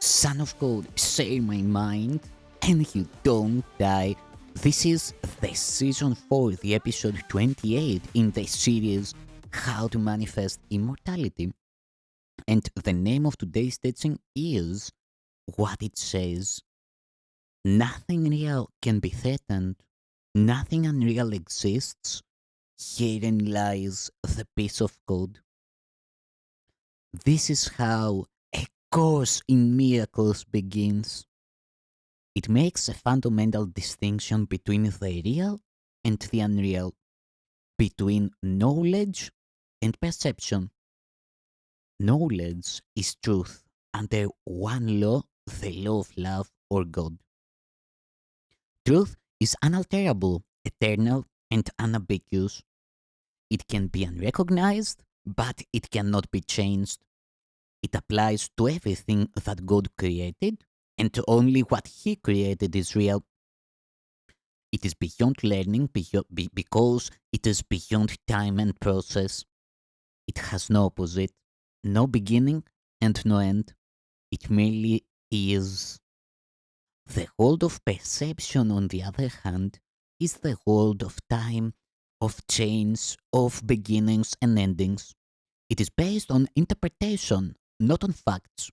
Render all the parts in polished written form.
Son of God, share my mind, and you don't die. This is the season 4, the episode 28 in the series How to Manifest Immortality. And the name of today's teaching is what it says. Nothing real can be threatened. Nothing unreal exists. Herein lies the peace of God. This is how a course in miracles begins. It makes a fundamental distinction between the real and the unreal, between knowledge and perception. Knowledge is truth under one law, the law of love or God. Truth is unalterable, eternal, and unambiguous. It can be unrecognized, but it cannot be changed. It applies to everything that God created, and only what He created is real. It is beyond learning because it is beyond time and process. It has no opposite, no beginning, and no end. It merely is. The hold of perception, on the other hand, is the hold of time, of change, of beginnings and endings. It is based on interpretation, not on facts.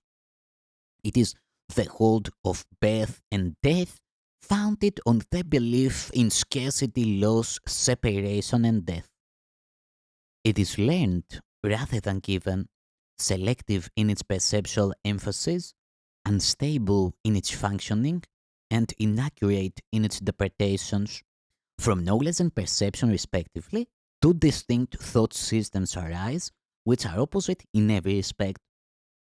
It is the hold of birth and death, founded on the belief in scarcity, loss, separation, and death. It is learned rather than given, selective in its perceptual emphasis, unstable in its functioning, and inaccurate in its interpretations. From knowledge and perception, respectively, two distinct thought systems arise, which are opposite in every respect.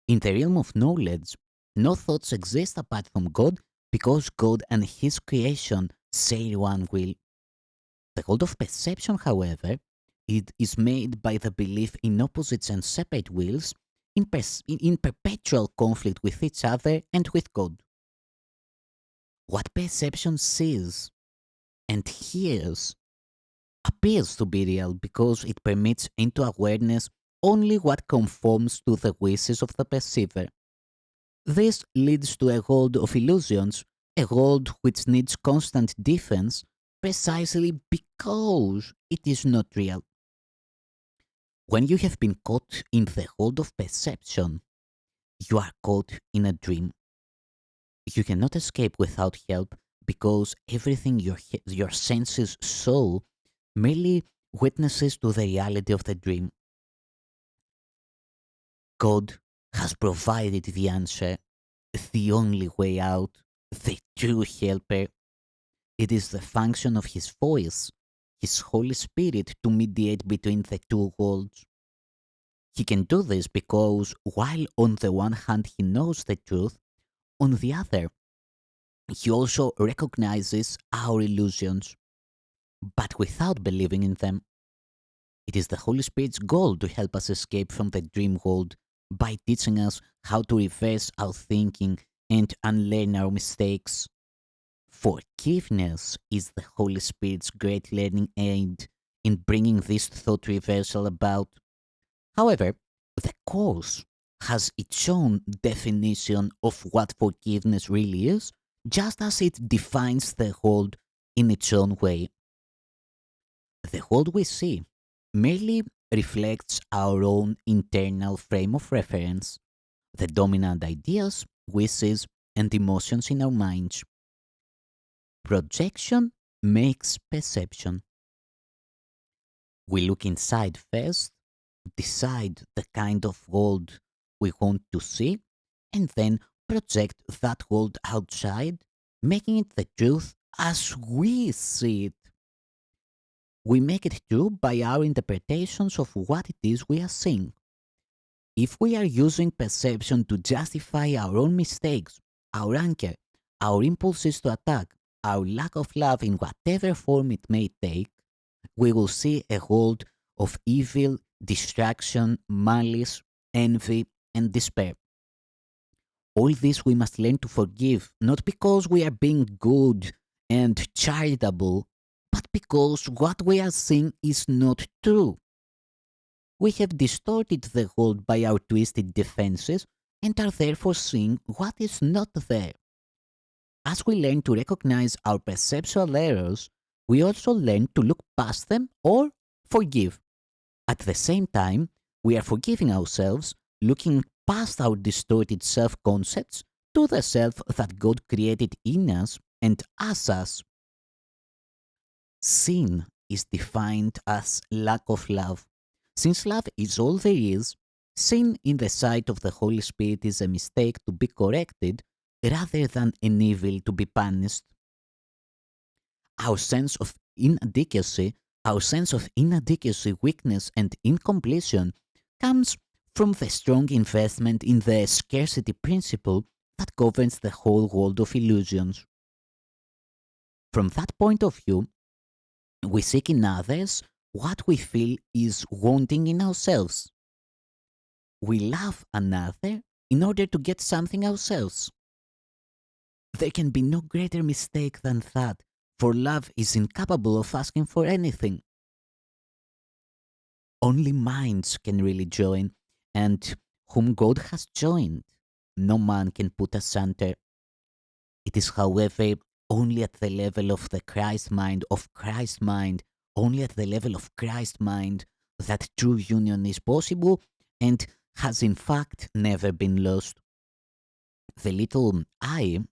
In the realm of knowledge, no thoughts exist apart from God because God and His creation share one will. The hold of perception, however, it is made by the belief in opposites and separate wills in perpetual conflict with each other and with God. What perception sees and hears appears to be real because it permits into awareness only what conforms to the wishes of the perceiver. This leads to a world of illusions, a world which needs constant defense precisely because it is not real. When you have been caught in the hold of perception, you are caught in a dream. You cannot escape without help because everything your senses saw merely witnesses to the reality of the dream. God has provided the answer, the only way out, the true helper. It is the function of His voice, His Holy Spirit, to mediate between the two worlds. He can do this because while on the one hand He knows the truth, on the other, He also recognizes our illusions, but without believing in them. It is the Holy Spirit's goal to help us escape from the dream world by teaching us how to reverse our thinking and unlearn our mistakes. Forgiveness is the Holy Spirit's great learning aid in bringing this thought reversal about. However, the Course has its own definition of what forgiveness really is, just as it defines the hold in its own way. The hold we see merely reflects our own internal frame of reference, the dominant ideas, wishes, and emotions in our minds. Projection makes perception. We look inside first, decide the kind of world we want to see, and then project that world outside, making it the truth as we see it. We make it true by our interpretations of what it is we are seeing. If we are using perception to justify our own mistakes, our anger, our impulses to attack, our lack of love in whatever form it may take, we will see a world of evil, distraction, malice, envy, and despair. All this we must learn to forgive, not because we are being good and charitable, but because what we are seeing is not true. We have distorted the world by our twisted defenses, and are therefore seeing what is not there. As we learn to recognize our perceptual errors, we also learn to look past them or forgive. At the same time, we are forgiving ourselves, looking past our distorted self concepts to the self that God created in us and as us. Sin is defined as lack of love. Since love is all there is, sin in the sight of the Holy Spirit is a mistake to be corrected rather than an evil to be punished. Our sense of inadequacy, our sense of inadequacy, weakness, and incompletion comes from the strong investment in the scarcity principle that governs the whole world of illusions. From that point of view, we seek in others what we feel is wanting in ourselves. We love another in order to get something ourselves. There can be no greater mistake than that, for love is incapable of asking for anything. Only minds can really join, and whom God has joined, no man can put asunder. It is, however, only at the level of the Christ mind, only at the level of Christ mind, that true union is possible and has in fact never been lost. The little I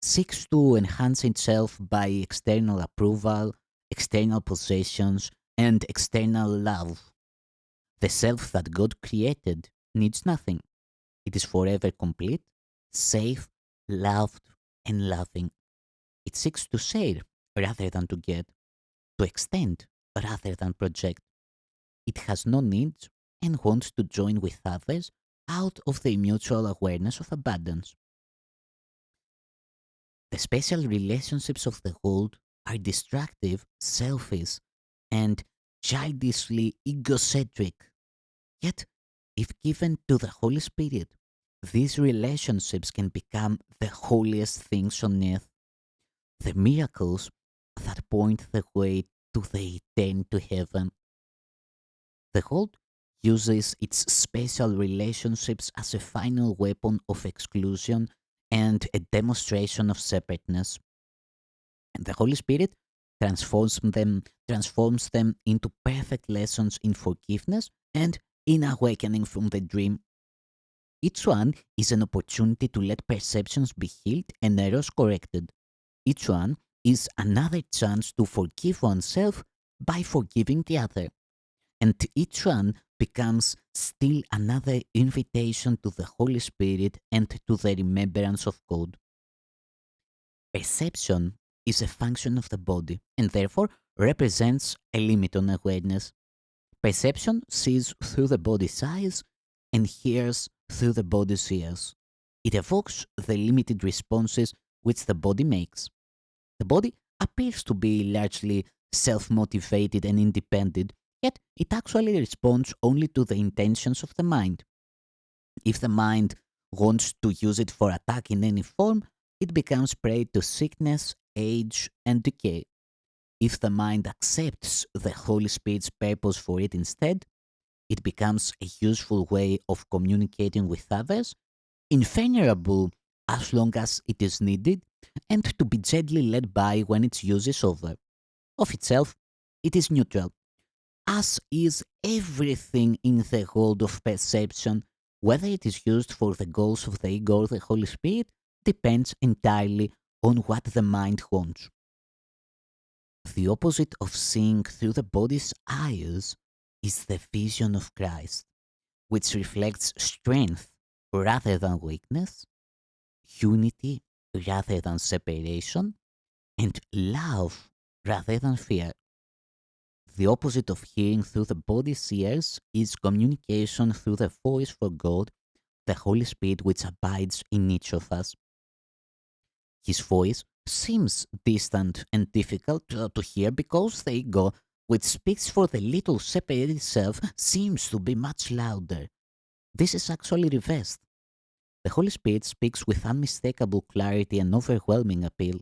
seeks to enhance itself by external approval, external possessions, and external love. The self that God created needs nothing. It is forever complete, safe, loved, and loving. It seeks to share rather than to get, to extend rather than project. It has no needs and wants to join with others out of the mutual awareness of abundance. The special relationships of the world are destructive, selfish, and childishly egocentric. Yet, if given to the Holy Spirit, these relationships can become the holiest things on earth, the miracles that point the way to the return to heaven. The world uses its special relationships as a final weapon of exclusion and a demonstration of separateness. And the Holy Spirit transforms them into perfect lessons in forgiveness and in awakening from the dream. Each one is an opportunity to let perceptions be healed and errors corrected. Each one is another chance to forgive oneself by forgiving the other. And each one becomes still another invitation to the Holy Spirit and to the remembrance of God. Perception is a function of the body and therefore represents a limit on awareness. Perception sees through the body's eyes and hears through the body's ears. It evokes the limited responses which the body makes. The body appears to be largely self motivated and independent, yet it actually responds only to the intentions of the mind. If the mind wants to use it for attack in any form, it becomes prey to sickness, age, and decay. If the mind accepts the Holy Spirit's purpose for it instead, it becomes a useful way of communicating with others, invulnerable as long as it is needed, and to be gently led by when its use is over. Of itself, it is neutral, as is everything in the world of perception. Whether it is used for the goals of the ego or the Holy Spirit depends entirely on what the mind wants. The opposite of seeing through the body's eyes is the vision of Christ, which reflects strength rather than weakness, unity rather than separation, and love rather than fear. The opposite of hearing through the body's ears is communication through the voice for God, the Holy Spirit which abides in each of us. His voice seems distant and difficult to hear because the ego, which speaks for the little separated self, seems to be much louder. This is actually reversed. The Holy Spirit speaks with unmistakable clarity and overwhelming appeal.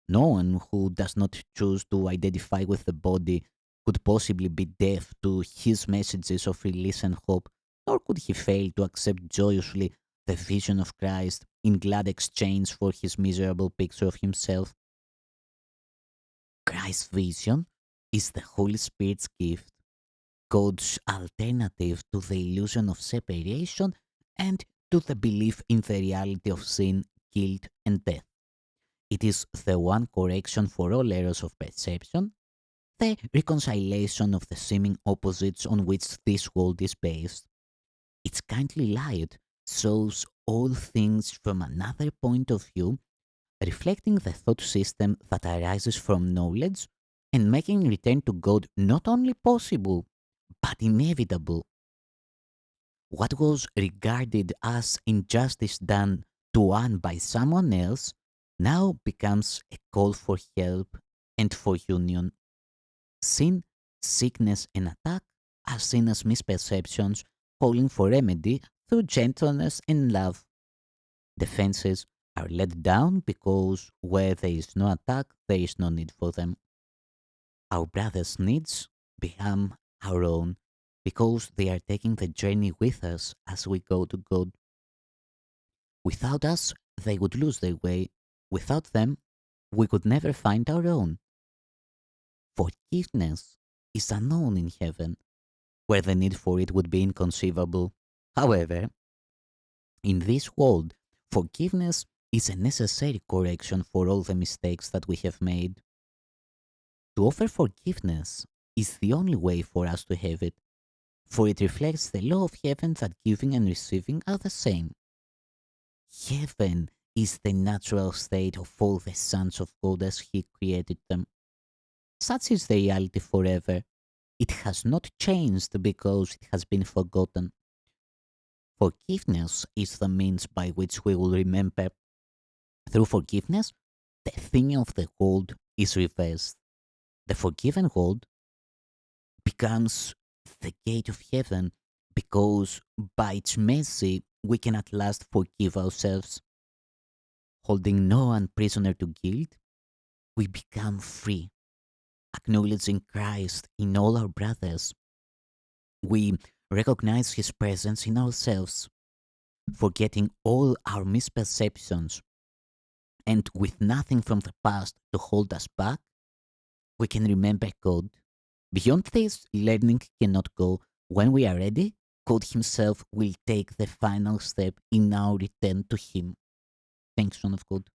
No one who does not choose to identify with the body could possibly be deaf to his messages of release and hope. nor could he fail to accept joyously the vision of Christ in glad exchange for his miserable picture of himself. Christ's vision is the Holy Spirit's gift, God's alternative to the illusion of separation and to the belief in the reality of sin, guilt, and death. It is the one correction for all errors of perception, the reconciliation of the seeming opposites on which this world is based. Its kindly light shows all things from another point of view, reflecting the thought system that arises from knowledge and making return to God not only possible, but inevitable. What was regarded as injustice done to one by someone else now becomes a call for help and for union. Sin, sickness, and attack are seen as misperceptions calling for remedy through gentleness and love. Defenses are let down because where there is no attack, there is no need for them. Our brothers' needs become our own because they are taking the journey with us as we go to God. Without us, they would lose their way. Without them, we could never find our own. Forgiveness is unknown in heaven, where the need for it would be inconceivable. However, in this world, forgiveness is a necessary correction for all the mistakes that we have made. To offer forgiveness is the only way for us to have it, for it reflects the law of heaven that giving and receiving are the same. Heaven is the natural state of all the sons of God as He created them. Such is the reality forever. It has not changed because it has been forgotten. Forgiveness is the means by which we will remember. Through forgiveness, the thing of the world is reversed. The forgiven world becomes the gate of heaven because by its mercy we can at last forgive ourselves. Holding no one prisoner to guilt, we become free. Acknowledging Christ in all our brothers, we recognize His presence in ourselves, forgetting all our misperceptions, and with nothing from the past to hold us back, we can remember God. Beyond this, learning cannot go. When we are ready, God Himself will take the final step in our return to Him. Thanks, Son of God.